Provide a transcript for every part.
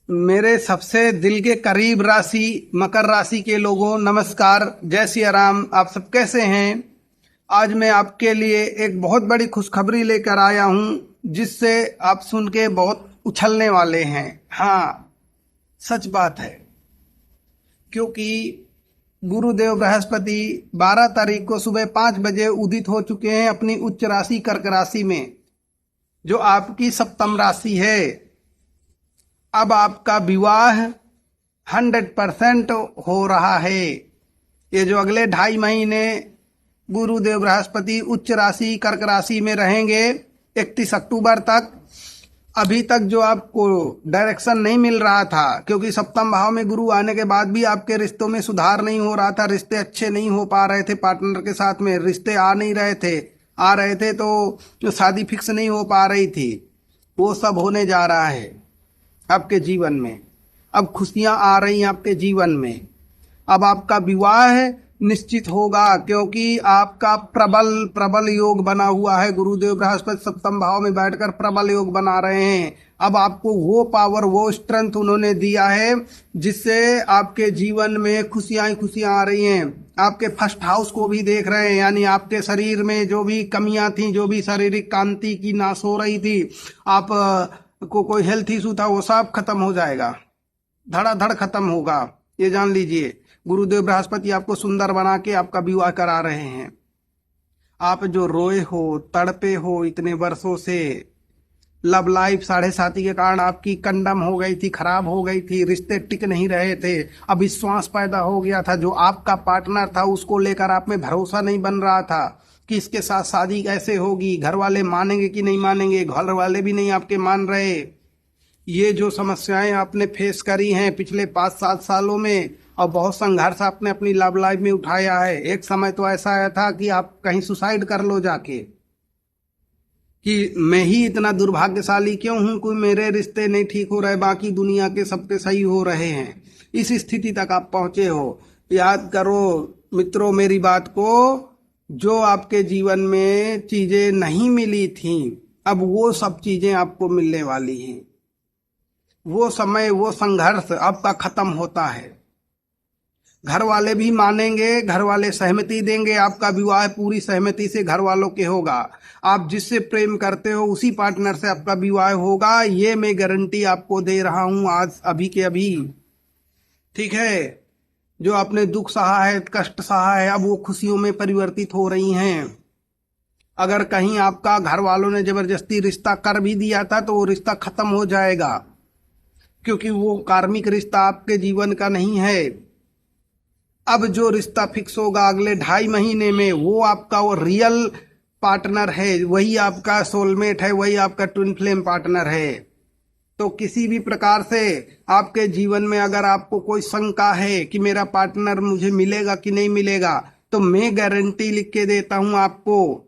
मेरे सबसे दिल के करीब राशि मकर राशि के लोगों, नमस्कार, जय सिया राम। आप सब कैसे हैं? आज मैं आपके लिए एक बहुत बड़ी खुशखबरी लेकर आया हूं, जिससे आप सुन के बहुत उछलने वाले हैं। हाँ, सच बात है, क्योंकि गुरुदेव बृहस्पति 12 तारीख को सुबह 5 बजे उदित हो चुके हैं अपनी उच्च राशि कर्क राशि में, जो आपकी सप्तम राशि है। अब आपका विवाह 100% हो रहा है। ये जो अगले 2.5 महीने गुरुदेव बृहस्पति उच्च राशि कर्क राशि में रहेंगे 31 अक्टूबर तक, अभी तक जो आपको डायरेक्शन नहीं मिल रहा था, क्योंकि सप्तम भाव में गुरु आने के बाद भी आपके रिश्तों में सुधार नहीं हो रहा था, रिश्ते अच्छे नहीं हो पा रहे थे, पार्टनर के साथ में रिश्ते आ नहीं रहे थे, आ रहे थे तो जो शादी फिक्स नहीं हो पा रही थी, वो सब होने जा रहा है आपके जीवन में। अब खुशियां आ रही हैं आपके जीवन में। अब आपका विवाह निश्चित होगा, क्योंकि आपका प्रबल योग बना हुआ है। गुरुदेव बृहस्पति सप्तम भाव में बैठकर प्रबल योग बना रहे हैं। अब आपको वो पावर, वो स्ट्रेंथ उन्होंने दिया है, जिससे आपके जीवन में खुशियां आ रही हैं। आपके फर्स्ट हाउस को भी देख रहे हैं, यानी आपके शरीर में जो भी कमियां थी, जो भी शारीरिक कांति की नाश हो रही थी, आप को कोई हेल्थ इशू था, वो सब खत्म हो जाएगा, धड़ाधड़ खत्म होगा। ये जान लीजिए, गुरुदेव बृहस्पति आपको सुंदर बना के आपका विवाह करा रहे हैं। आप जो रोए हो, तड़पे हो इतने वर्षों से, लव लाइफ 7.5 के कारण आपकी कंडम हो गई थी, खराब हो गई थी, रिश्ते टिक नहीं रहे थे, अब विश्वास पैदा हो गया था। जो आपका पार्टनर था उसको लेकर आप में भरोसा नहीं बन रहा था कि इसके साथ शादी कैसे होगी, घर वाले मानेंगे कि नहीं मानेंगे, घर वाले भी नहीं आपके मान रहे। ये जो समस्याएं आपने फेस करी हैं पिछले 5-7 सालों में, और बहुत संघर्ष आपने अपनी लव लाइफ में उठाया है। एक समय तो ऐसा आया था कि आप कहीं सुसाइड कर लो जाके, कि मैं ही इतना दुर्भाग्यशाली क्यों हूं, कोई मेरे रिश्ते नहीं ठीक हो रहे, बाकी दुनिया के सबके सही हो रहे हैं। इस स्थिति तक आप पहुंचे हो। याद करो मित्रों मेरी बात को, जो आपके जीवन में चीजें नहीं मिली थी, अब वो सब चीजें आपको मिलने वाली हैं। वो समय, वो संघर्ष आपका खत्म होता है। घर वाले भी मानेंगे, घर वाले सहमति देंगे, आपका विवाह पूरी सहमति से घर वालों के होगा। आप जिससे प्रेम करते हो उसी पार्टनर से आपका विवाह होगा, ये मैं गारंटी आपको दे रहा हूं आज, अभी के अभी। ठीक है, जो आपने दुख सहा है, कष्ट सहा है, अब वो खुशियों में परिवर्तित हो रही हैं। अगर कहीं आपका घर वालों ने जबरदस्ती रिश्ता कर भी दिया था, तो वो रिश्ता खत्म हो जाएगा, क्योंकि वो कार्मिक रिश्ता आपके जीवन का नहीं है। अब जो रिश्ता फिक्स होगा अगले 2.5 महीने में, वो आपका वो रियल पार्टनर है, वही आपका सोलमेट है, वही आपका ट्विन फ्लेम पार्टनर है। तो किसी भी प्रकार से आपके जीवन में अगर आपको कोई शंका है कि मेरा पार्टनर मुझे मिलेगा कि नहीं मिलेगा, तो मैं गारंटी लिख के देता हूं आपको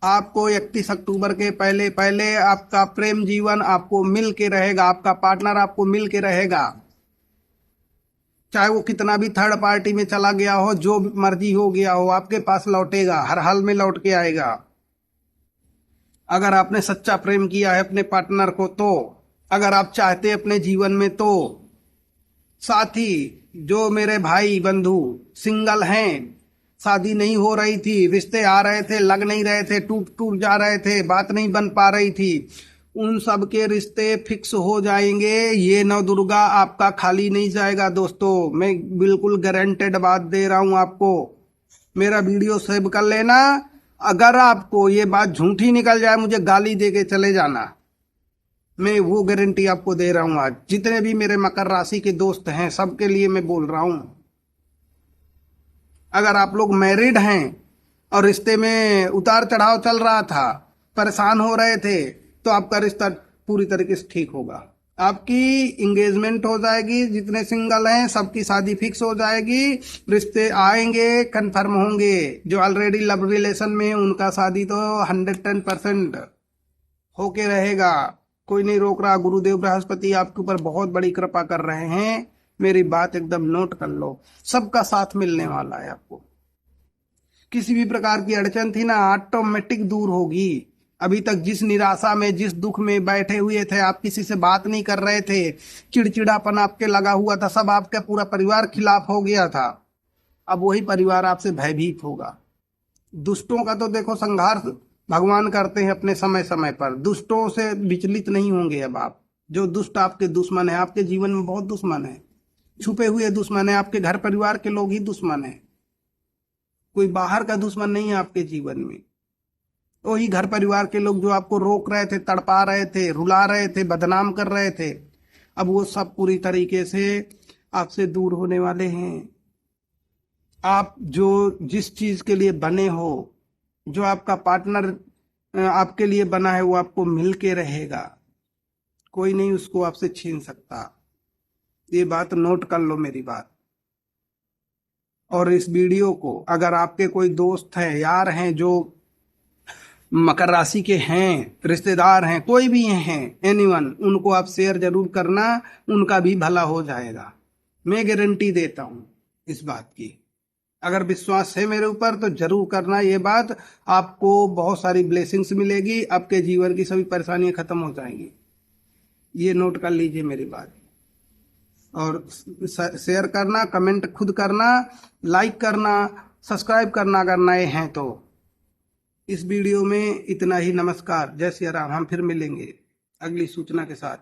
31 अक्टूबर के पहले पहले आपका प्रेम जीवन आपको मिल के रहेगा, आपका पार्टनर आपको मिल के रहेगा। चाहे वो कितना भी थर्ड पार्टी में चला गया हो, जो मर्जी हो गया हो, आपके पास लौटेगा, हर हाल में लौट के आएगा। अगर आपने सच्चा प्रेम किया है अपने पार्टनर को, तो अगर आप चाहते अपने जीवन में, तो साथ ही जो मेरे भाई बंधु सिंगल हैं, शादी नहीं हो रही थी, रिश्ते आ रहे थे, लग नहीं रहे थे, टूट जा रहे थे, बात नहीं बन पा रही थी, उन सब के रिश्ते फिक्स हो जाएंगे। ये नवदुर्गा आपका खाली नहीं जाएगा दोस्तों, मैं बिल्कुल गारंटेड बात दे रहा हूं आपको। मेरा वीडियो सेव कर लेना। अगर आपको ये बात झूठी निकल जाए, मुझे गाली दे के चले जाना, मैं वो गारंटी आपको दे रहा हूं। आज जितने भी मेरे मकर राशि के दोस्त हैं, सबके लिए मैं बोल रहा हूं। अगर आप लोग मैरिड हैं और रिश्ते में उतार चढ़ाव चल रहा था, परेशान हो रहे थे, तो आपका रिश्ता पूरी तरीके से ठीक होगा। आपकी इंगेजमेंट हो जाएगी, जितने सिंगल हैं सबकी शादी फिक्स हो जाएगी, रिश्ते आएंगे, कंफर्म होंगे। जो ऑलरेडी लव रिलेशन में है उनका शादी तो 110% होके रहेगा, कोई नहीं रोक रहा। गुरुदेव बृहस्पति आपके ऊपर बहुत बड़ी कृपा कर रहे हैं, मेरी बात एकदम नोट कर लो। सबका साथ मिलने वाला है आपको। किसी भी प्रकार की अड़चन थी ना, ऑटोमेटिक दूर होगी। अभी तक जिस निराशा में, जिस दुख में बैठे हुए थे, आप किसी से बात नहीं कर रहे थे, चिड़चिड़ापन आपके लगा हुआ था, सब आपका पूरा परिवार खिलाफ हो गया था, अब वही परिवार आपसे भयभीत होगा। दुष्टों का तो देखो संहार भगवान करते हैं अपने समय समय पर, दुष्टों से विचलित नहीं होंगे अब आप। जो दुष्ट आपके दुश्मन है, आपके जीवन में बहुत दुश्मन है, छुपे हुए दुश्मन है, आपके घर परिवार के लोग ही दुश्मन है, कोई बाहर का दुश्मन नहीं है आपके जीवन में। वही घर परिवार के लोग जो आपको रोक रहे थे, तड़पा रहे थे, रुला रहे थे, बदनाम कर रहे थे, अब वो सब पूरी तरीके से आपसे दूर होने वाले हैं। आप जो जिस चीज के लिए बने हो, जो आपका पार्टनर आपके लिए बना है, वो आपको मिल के रहेगा, कोई नहीं उसको आपसे छीन सकता। ये बात नोट कर लो मेरी बात। और इस वीडियो को अगर आपके कोई दोस्त हैं, यार हैं जो मकर राशि के हैं, रिश्तेदार हैं, कोई भी हैं, एनीवन, उनको आप शेयर जरूर करना, उनका भी भला हो जाएगा। मैं गारंटी देता हूं इस बात की। अगर विश्वास है मेरे ऊपर तो जरूर करना ये बात, आपको बहुत सारी ब्लेसिंग्स मिलेगी, आपके जीवन की सभी परेशानियां खत्म हो जाएंगी। ये नोट कर लीजिए मेरी बात। और शेयर करना, कमेंट खुद करना, लाइक करना, सब्सक्राइब करना अगर नए हैं तो। इस वीडियो में इतना ही। नमस्कार, जय सिया राम। हम फिर मिलेंगे अगली सूचना के साथ।